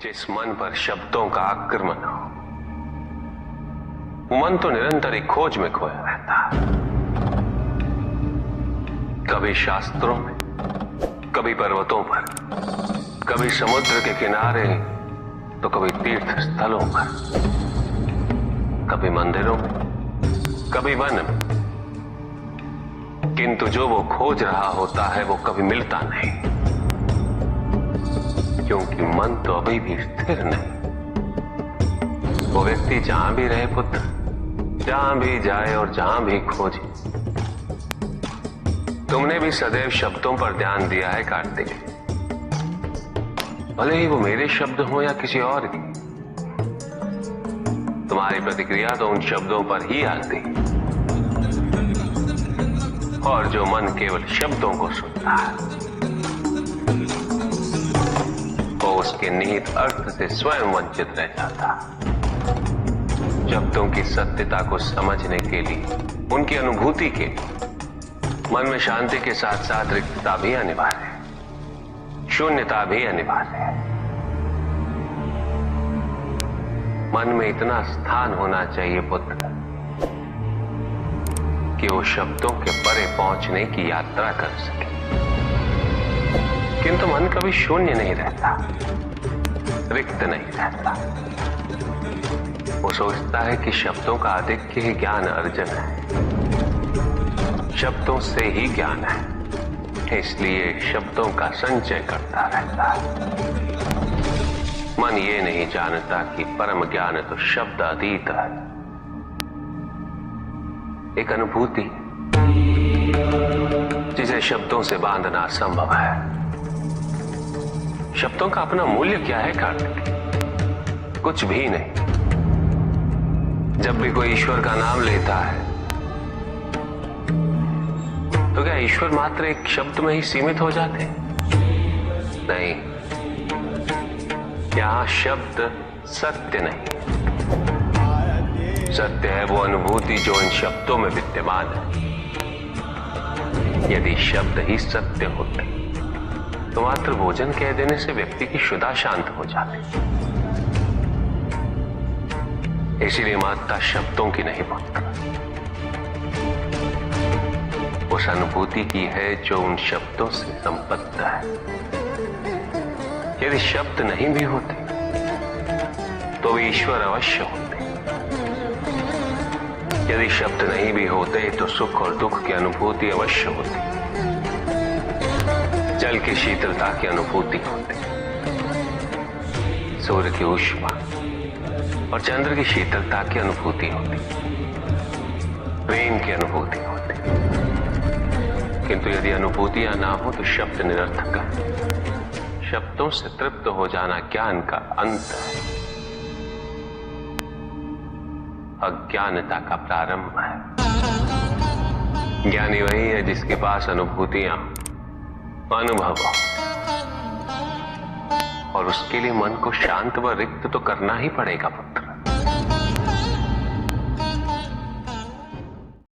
जिस मन पर शब्दों का आक्रमण हो, वो मन तो निरंतर एक खोज में खोया रहता है। कभी शास्त्रों में, कभी पर्वतों पर, कभी समुद्र के किनारे, तो कभी तीर्थ स्थलों पर, कभी मंदिरों में, कभी वन में। किंतु जो वो खोज रहा होता है वो कभी मिलता नहीं, क्योंकि मन तो अभी भी स्थिर नहीं। वो व्यक्ति जहां भी रहे पुत्र, जहां भी जाए और जहां भी खोजे। तुमने भी सदैव शब्दों पर ध्यान दिया है कार्तिक, भले ही वो मेरे शब्द हो या किसी और की। तुम्हारी प्रतिक्रिया तो उन शब्दों पर ही आती, और जो मन केवल शब्दों को सुनता है, वो उसके निहित अर्थ से स्वयं वंचित रह जाता। शब्दों की सत्यता को समझने के लिए, उनकी अनुभूति के लिए, मन में शांति के साथ साथ रिक्तता भी अनिवार्य है, शून्यता भी अनिवार्य है। मन में इतना स्थान होना चाहिए पुत्र कि वो शब्दों के परे पहुंचने की यात्रा कर सके। किंतु मन कभी शून्य नहीं रहता, रिक्त नहीं रहता। वो सोचता है कि शब्दों का आधिक्य ही ज्ञान अर्जन है, शब्दों से ही ज्ञान है, इसलिए शब्दों का संचय करता रहता है। मन ये नहीं जानता कि परम ज्ञान तो शब्द अतीत है, एक अनुभूति जिसे शब्दों से बांधना असंभव है। शब्दों का अपना मूल्य क्या है कार्तिक? कुछ भी नहीं। जब भी कोई ईश्वर का नाम लेता है तो क्या ईश्वर मात्र एक शब्द में ही सीमित हो जाते? नहीं, यहां शब्द सत्य नहीं, सत्य है वो अनुभूति जो इन शब्दों में विद्यमान है। यदि शब्द ही सत्य होते तो मात्र भोजन कह देने से व्यक्ति की क्षुधा शांत हो जाती। इसीलिए महत्ता शब्दों की नहीं पुत्र, उस अनुभूति की है जो उन शब्दों से संबद्ध है। यदि शब्द नहीं भी होते तो वे ईश्वर अवश्य होते। यदि शब्द नहीं भी होते तो सुख और दुख की अनुभूति अवश्य होती, जल की शीतलता की अनुभूति होती, सूर्य की ऊष्मा और चंद्र की शीतलता की अनुभूति होती, प्रेम की अनुभूति होती। किंतु यदि अनुभूतियां ना हो तो शब्द निरर्थक है। शब्दों से तृप्त हो जाना ज्ञान का अंत है, अज्ञानता का प्रारंभ है। ज्ञानी वही है जिसके पास अनुभूतियां, अनुभव हो, और उसके लिए मन को शांत व रिक्त तो करना ही पड़ेगा।